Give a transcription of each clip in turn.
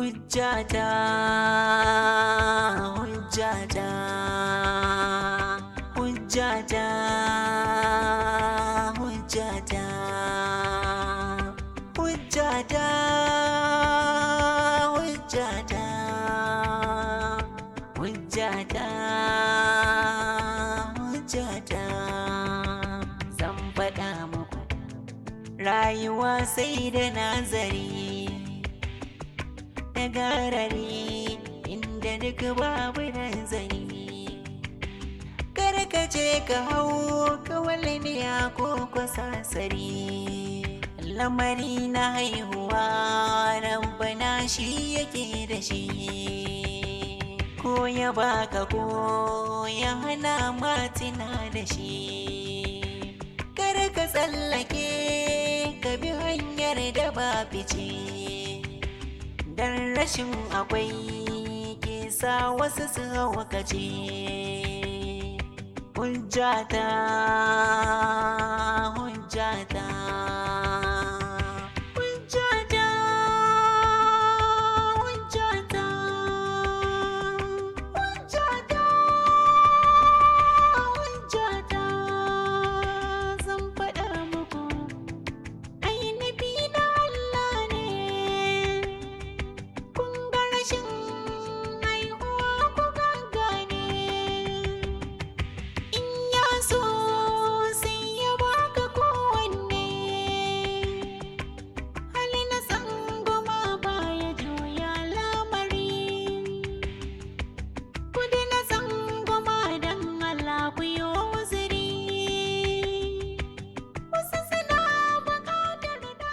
Hujjata, hujjata, hujjata, hujjata, hujjata, hujjata, hujjata, hujjata. Zan faɗa muku rayuwa sai da nazari da garari inda duk babu nazari. Karkace ka hau kawalniya ko kwasasari, lamari na haihuwa rabbana shi yake da shi, ko ya baka ko ya hana matina da shi. Kar ka tsallake ka bi hanyar da ba fice, dan rashin akwai ke sa wasu su haukace. Hujjata, hujjata, hujjata, hujjata, hujjata, hujjata. Zan faɗa muku ainihi na Allah ne. Kun ga rashin haihuwa ku gane, in ya so sai ya baka kowanne. Hali na tsangwama baya juya lamari, kudi na tsangwama don Allah ku yi uzuri. Wasu suna buƙatar da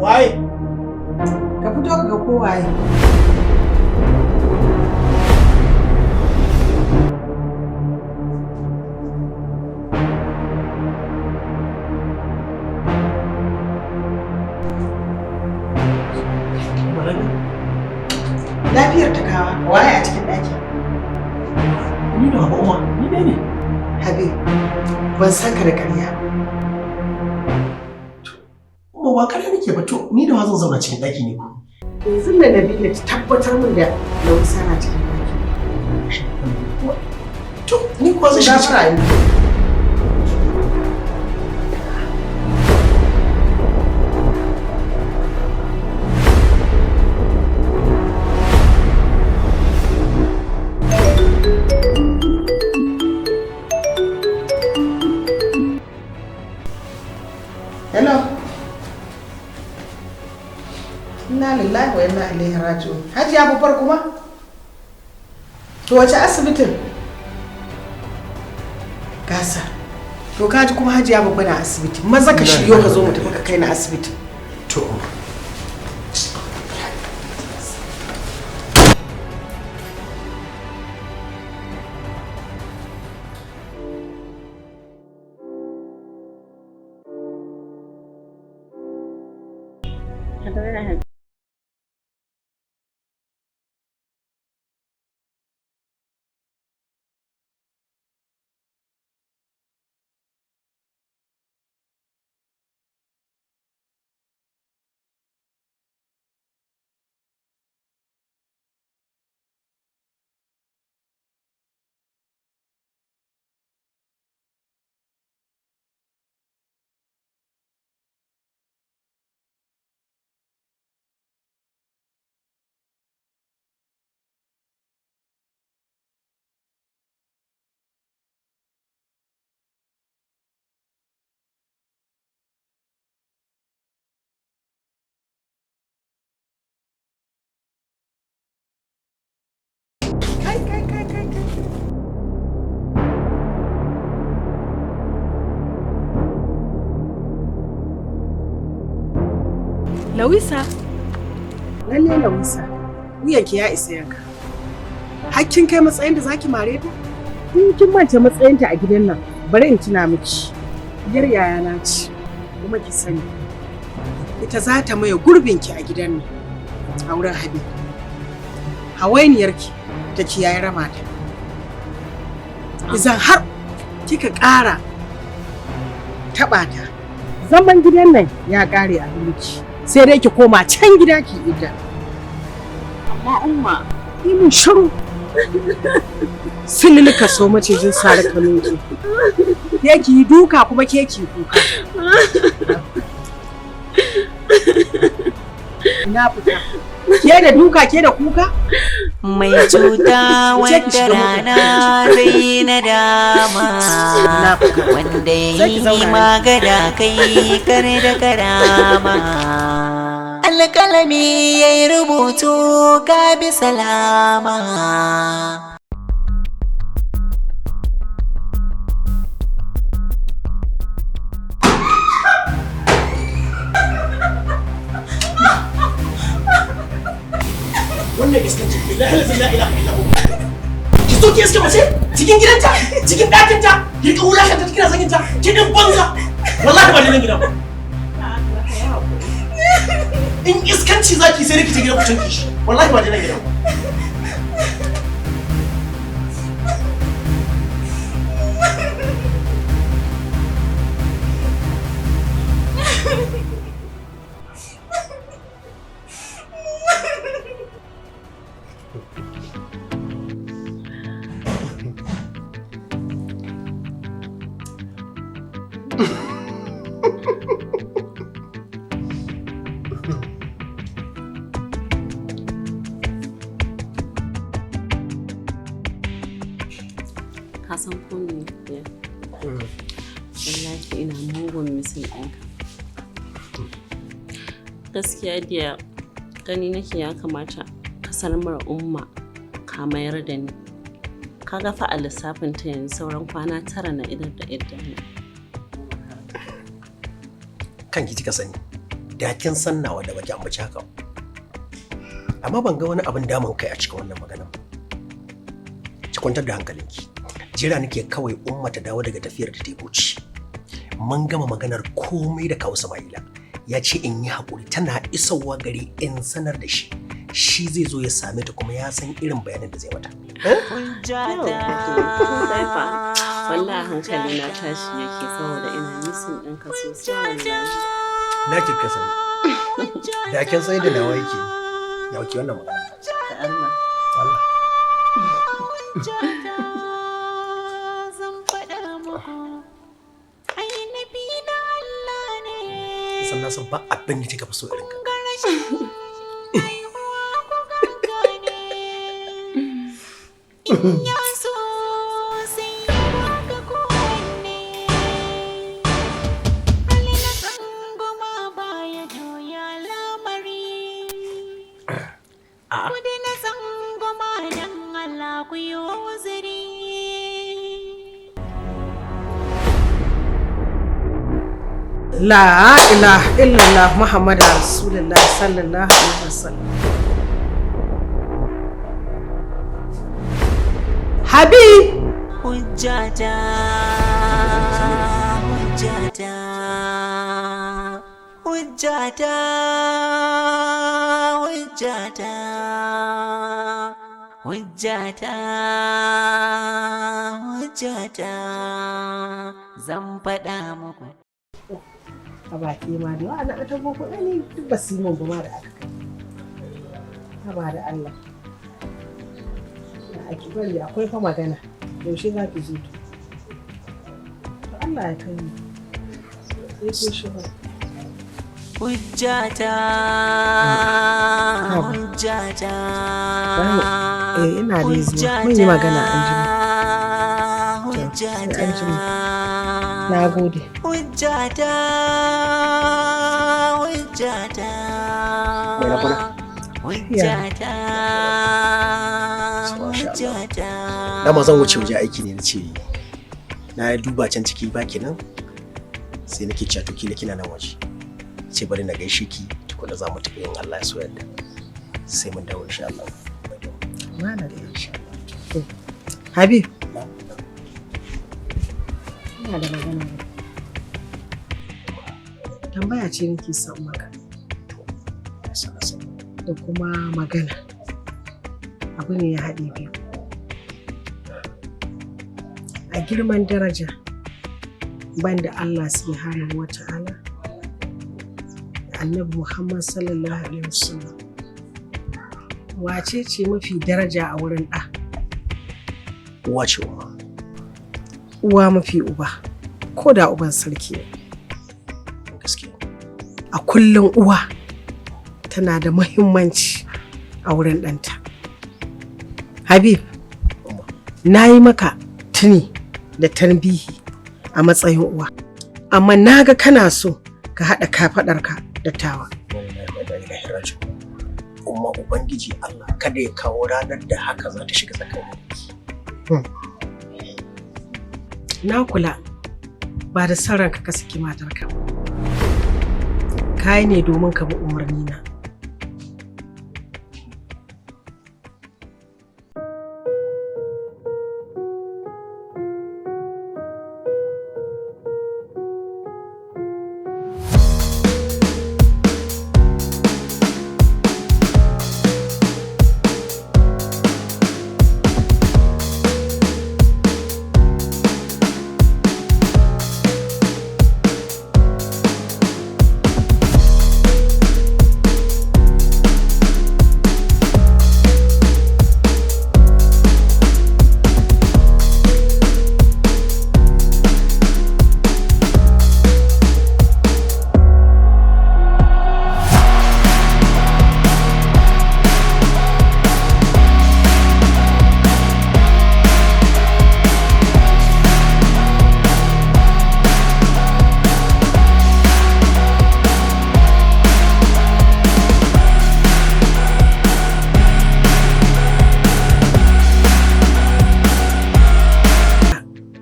Waye? Ka fito ka ga kowaye. Lafiyar ta kawa, waye a cikin ɗakin? Ni da Baba Umar, ni ne. Habib, ban san ka da ƙarya. Umma ba kare nake ba to ni da wa zan zauna cikin ɗaki ne ko? Yanzu da Nabila ta tabbatar min da Lausa na cikin ɗakin. To ni kuwa zan shiga cikin Hello. Inna lillahi wa inna ilaihi raji'un. Hajiya babbar kuma? To wace asibitin? Gasa. To kaji kuma Hajiya babba na asibiti. Maza ka shiryo ka zo mu tafi ka kai na asibiti. to. Lawisa. Lalle Lawisa, wuyanki ya isa yanka. Hakkin kai matsayin da zaki mare ta? In kin manta matsayinta a gidan nan, bari in tuna miki. Yar yayana ce, kuma ki sani. Ita za ta maye gurbinki a gidan nan, a wurin Habib. Hawainiyarki ta kiyaye ramata. Idan har kika ƙara taɓa ta, zaman gidan nan ya ƙare a miki. Sai dai ki koma can gida ki idda. Amma umma, yi mun shiru. Sililika so macijin sare kanoki. Ke ki yi duka kuma ke ki kuka. Ina fita. Ke da duka ke da kuka? Mai cuta wanda rana zai na dama, wanda ya yi magana kai kar da karama. Alƙalami ya yi rubutu ka bi salama. Wannan iskanci billahi la ilaha illa hu. Ki so ki iska mace cikin gidanta, cikin ɗakinta, ki rika wulakanta kina sakinta, ki din banza. Wallahi ba ni nan gidan ba. In iskanci zaki sai ki ta gidan ku canki shi. Wallahi ba ni nan gidan ba. ka san ko me ya? Wallahi ina mugun misin ɗinka. Gaskiya diya gani nake ya kamata ka sanar mara umma ka mayar da ni. Ka ga fa a lissafin ta yanzu sauran kwana 9 na idar da ne. Kanki kika sani, da kin san nawa da baki ambaci haka. Amma ban ga wani abin damun kai a cikin wannan maganar. Ki kwantar da hankalinki. Jira nake kawai umma ta dawo daga tafiyar da ta wuce. Mun gama maganar komai da kawo Sama'ila. Ya ce in yi haƙuri tana isowa gari in sanar da shi. Shi zai zo ya same ta kuma ya san irin bayanin da zai mata. Wallahi hankali na tashi yake saboda ina misin ɗinka sosai wallahi. Na kika sani. Da kin sai da nawa yake. Ya wuce wannan magana. Da Allah. Allah. Sannan san ba abin da kika fi so irin ka. La ilaha illallah Muhammadu Rasulullah sallallahu alaihi wasallam. Habib! Hujjata, hujjata, hujjata, hujjata, hujjata, hujjata, zan faɗa muku. A baki ma da wa'ana a tabo kuɗi ne duk ba su yi mun ba da aka kai. Haba da Allah. A ki bari akwai fa magana. Yaushe za ki zo to? To Allah ya kai ni. Sai ko shi ba. Hujjata, hujjata. Ina da zuwa. Mun yi magana an jima. Hujjata. An jima. Na gode. Hujjata, hujjata, hujjata, hujjata. Dama zan wuce waje aiki ne na ce na duba can ciki ba kenan sai nake cewa to kila kina nan waje. Ce bari na gaishe ki uku da za mu tafi in Allah ya so yadda sai mun dawo insha Allah. Mana da insha Allah. Habib. Ina da magana. Tambaya ce nake son maka. Da kuma magana. Abu ne ya haɗe biyu. A girman daraja banda Allah subhanahu wa ta'ala da Annabi Muhammad sallallahu alaihi wasallam. Wace ce mafi daraja a wurin ɗa? Uwa ce uwa. Uwa mafi uba, ko da uban sarki ne. Gaskiya. A kullum uwa tana da muhimmanci a wurin ɗanta. Habib, na yi maka tuni da tarbihi a matsayin uwa, amma na ga kana so ka haɗa kafaɗarka da tawa. Kuma Ubangiji Allah kada ya kawo ranar da haka za ta shiga tsakanin. Na kula ba da son ranka ka saki matarka. Kai ne domin ka bi umarni na.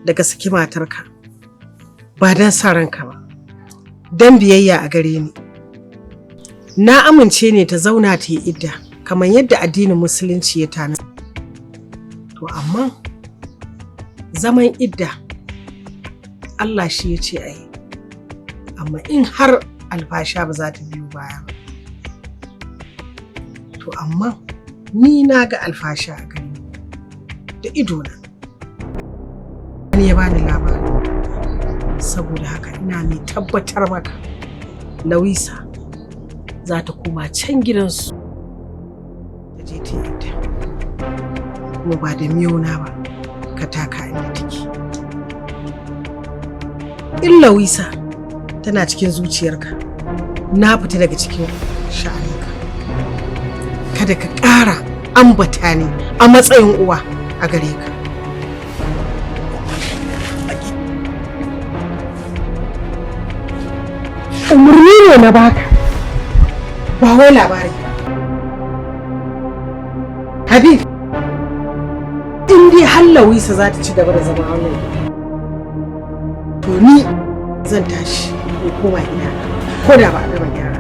Daga saki matarka ba don sa ranka ba, don biyayya a gare ni. Na amince ne ta zauna ta yi idda kamar yadda addinin musulunci ya tana. To amma zaman idda Allah shi ya ce a yi, amma in har alfasha ba za ta biyo baya ba. To amma ni na ga alfasha a gani da idona. Wani ya bani labari, saboda haka ina mai tabbatar maka Lawisa za ta koma can gidansu da je ta yadda, kuma ba da miyona ba ka taka inda take. In Lawisa tana cikin zuciyarka, na fita daga cikin sha'aninka. Kada ka ƙara ambata ni a matsayin uwa a gare ka. Umarni ne na baka, ba wai labari. Habib, in dai har Lawisa za ta ci gaba da zama wannan, to ni zan tashi in koma ina, ko da ba a gama gyara.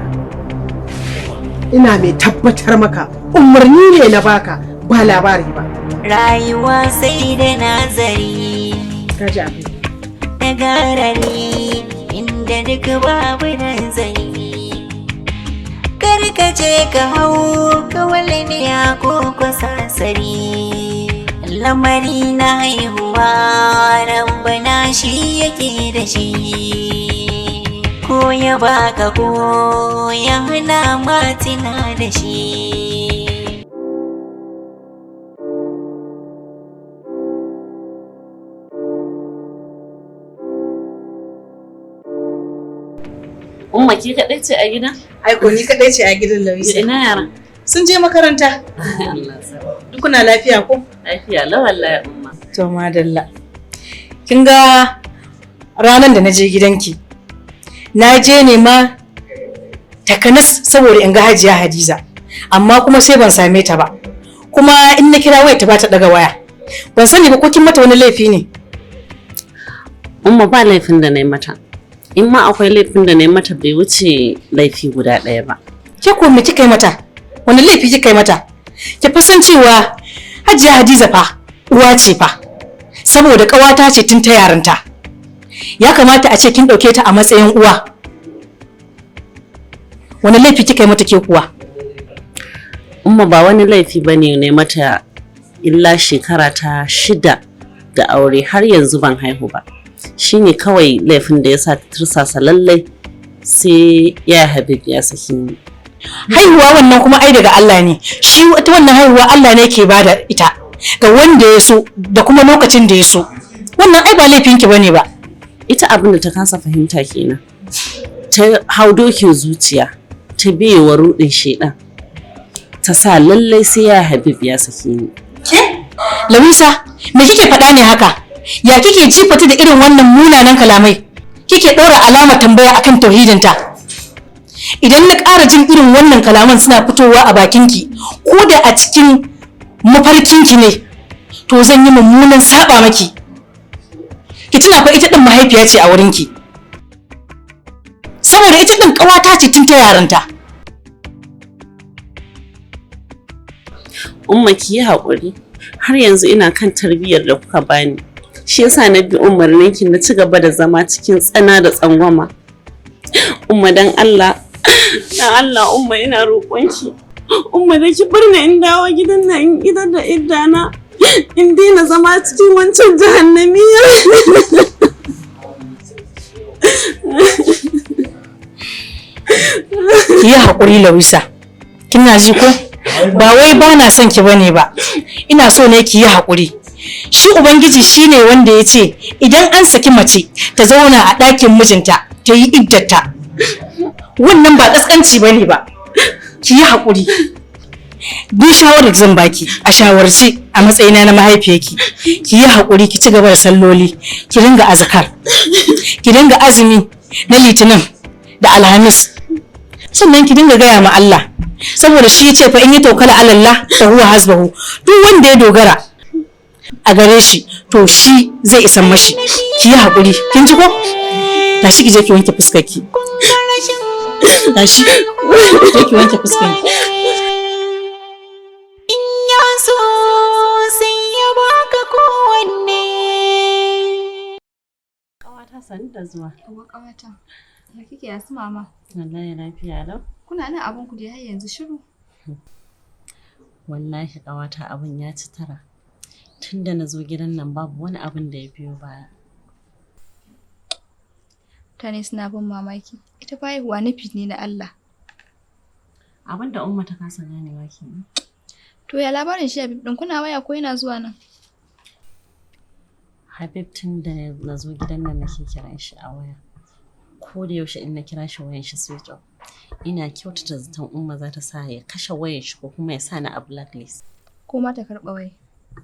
Ina mai tabbatar maka umarni ne na baka, ba labari ba. Rayuwa sai da nazari. Ka ji abin. Da garari. Da duk babu nazari, kar ka je ka hau kawalniya ko kwasasari. Lamari na haihuwa rabbana shi yake da shi, ko ya baka ko ya hana matina da shi. Umma ke kaɗai ce a gidan? Ai ko ni kaɗai ce a gidan Lawisa. Ina yara? Sun je makaranta. Allah sa. Duk kuna lafiya ko? Lafiya la wallahi umma. To madalla. Kin ga ranar da na je gidanki. Na je ne ma takanas saboda in ga Hajiya Hadiza. Amma kuma sai ban same ta ba. Kuma in na kira waya ta ba ta daga waya. Ban sani ba ko kin mata wani laifi ne. Umma ba laifin da na yi mata. In ma akwai laifin da na yi mata bai wuce laifi guda ɗaya ba. Ke ko me kika yi mata? Wani laifi kika yi mata? Ki fa san cewa Hajiya Hadiza fa uwa ce fa. Saboda ƙawata ce tun ta yarinta. Ya kamata a ce kin ɗauke ta a matsayin uwa. Wani laifi kika yi mata ke kuwa? Umma ba wani laifi bane ne mata, illa shekara ta 6 da aure har yanzu ban haihu ba. Shine kawai laifin da yasa ta tursasa lallai sai ya Habib ya saki ni. Haihuwa wannan kuma ai daga Allah ne. Shi wannan haihuwa Allah ne ke bada ita ga wanda ya so da kuma lokacin da ya so. Wannan ai ba laifinki bane ba. Ita abin da ta kasa fahimta kenan. Ta hau dokin zuciya, ta biye wa rudin shedan. Ta sa lallai sai ya Habib ya saki ni. Ke? Lawisa, me kike faɗa ne haka? Ya kike jifata da irin wannan munanan kalamai? Kike ɗora alamar tambaya akan tauhidinta? Idan na ƙara jin irin wannan kalaman suna fitowa a bakinki, ko da a cikin mafarkinki ne, to zan yi mummunan saba maki. Ki tuna fa ita ɗin mahaifiya ce a wurinki. Saboda ita ɗin ƙawata ce tun ta yaranta. Umma ki yi haƙuri, har yanzu ina kan tarbiyyar da kuka bani. Shi yasa na bi umarninki na ci gaba da zama cikin tsana da tsangwama. Umma dan Allah Umma ina roƙonki. Umma da ki bar ni in dawo gidan nan in idan da iddana. In daina zama cikin wancan jahannamiyar. Ki yi haƙuri Lawisa. Kina ji ko? Ba wai ba na son ki bane ba. Ina so ne ki yi haƙuri. Shi Ubangiji shine wanda ya ce idan an saki mace ta zauna a ɗakin mijinta ta yi iddata. Wannan ba ƙasƙanci bane ba. Ki yi haƙuri. Duk shawarar zan baki a shawarci a matsayina na mahaifiyarki. Ki yi haƙuri ki ci gaba da salloli, ki ringa azkar. Ki dinga azumi na Litinin da Alhamis. Sannan ki dinga gaya ma Allah. Saboda shi ya ce fa in yi tawakkala ala Allah fa huwa hasbuhu. Duk wanda ya dogara a gare shi to shi zai isan mashi. Ki yi haƙuri. Kin ji ko? Tashi ki je ki wanke fuskarki. Tashi. Je ki wanke fuskarki. In ya so sai ya baka kowanne. Ƙawata sani da zuwa. Ƙawata, ya kike ya su mama? Wallahi lafiya lau. Kuna nan abin ku da har yanzu shiru? Wallahi ƙawata abin ya ci tara. Tunda na zo gidan nan babu wani abin da ya biyo baya. Mutane suna bin mamaki. Ita fa haihuwa nufi ne na Allah. Abin da Umma ta kasa ganewa kenan. To ya labarin shi Habib din, kuna waya ko yana zuwa nan? Habib tun da na zo gidan nan nake kiran shi a waya. Ko da yaushe in na kira shi wayan shi switch off. Ina kyautata zaton Umma za ta sa ya kashe wayan shi ko kuma ya sa ni a blacklist. Ko ma ta karɓa wai.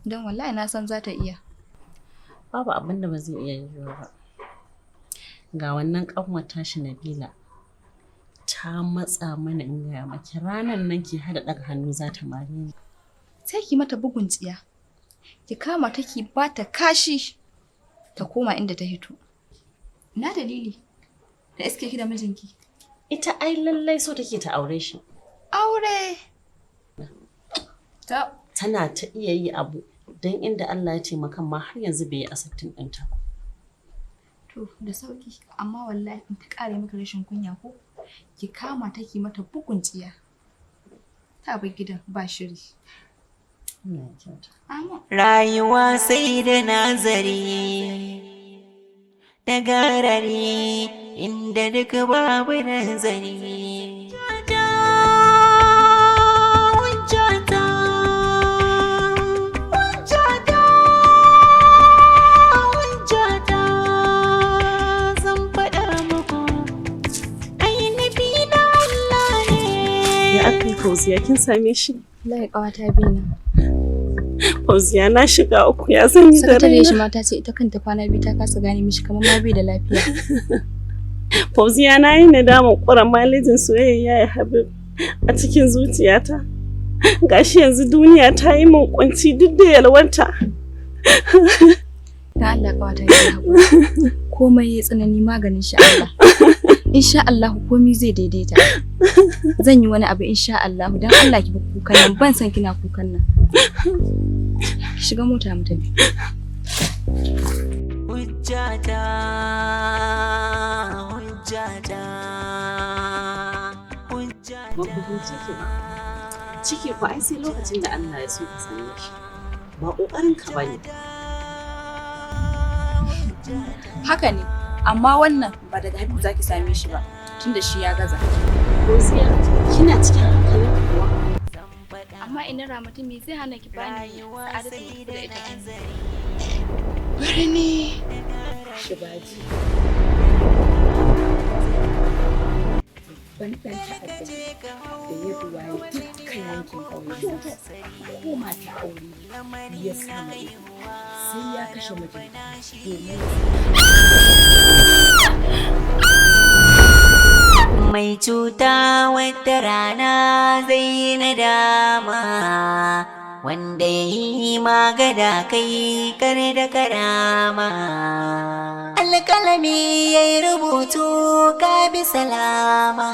Don wallahi na san za ta iya. Babu abin da ba zai iya yiwuwa ba. Ga wannan ƙanwar tashi Nabila ta matsa mana in gaya maki ranar nan ke hada ɗaga hannu za ta mare ni. Sai ki mata bugun tsiya. Ki kama ta ki ba ta kashi ta koma inda ta hito. Na dalili da iske ki da mijinki. Ita ai lallai so take ta aure shi. Aure. Ta. Tana ta iya yi abu don inda Allah ya taimaka ma har yanzu bai yi asabtin ɗinta ba. To da sauki amma wallahi in ta ƙare maka rashin kunya ko ki kama ta ki mata bugun tsiya. Ta bar gidan ba shiri. Rayuwa sai da nazari da garari inda duk babu nazari. Fauziya kin same shi? Wallahi ƙawata bina. Fauziya na shiga uku ya san ni da raina. Sakatare shi mata ce ita kanta kwana biyu ta kasa gane mishi kamar ma bai da lafiya. Fauziya na yi nadamar ƙuran malejin soyayya ya Habib a cikin zuciyata. Gashi yanzu duniya ta yi min kunci duk da yalwanta. Da Allah ƙawata ya haƙuri. Komai ya tsanani maganin shi Allah. Insha Allah komai zai daidaita. Zan yi wani abu insha Allah. Dan Allah ki bi kukan nan, ban san kina kukan nan. Ki shiga mota mu tafi. Hujjata, hujjata, hujjata. Ciki ko ai sai lokacin da Allah ya so ka same shi. Ba ƙoƙarin ka bane. Haka ne, amma wannan ba daga Habib zaki same shi ba, tunda shi ya gaza. Rosiya, kina cikin hankalin kuwa? Amma ina Ramatu me zai hana ki bani sa'adatu mu da ita? Bari ne. Shibaji. Wani ɗan ta'adda da ya duwaye dukkan yankin ƙauyen ko mata aure ya samu ido sai ya kashe mijinta domin mai cuta wata rana zai yi nadama, wanda ya yi magana kai kar da karama. Alƙalami ya yi rubutu ka bi salama.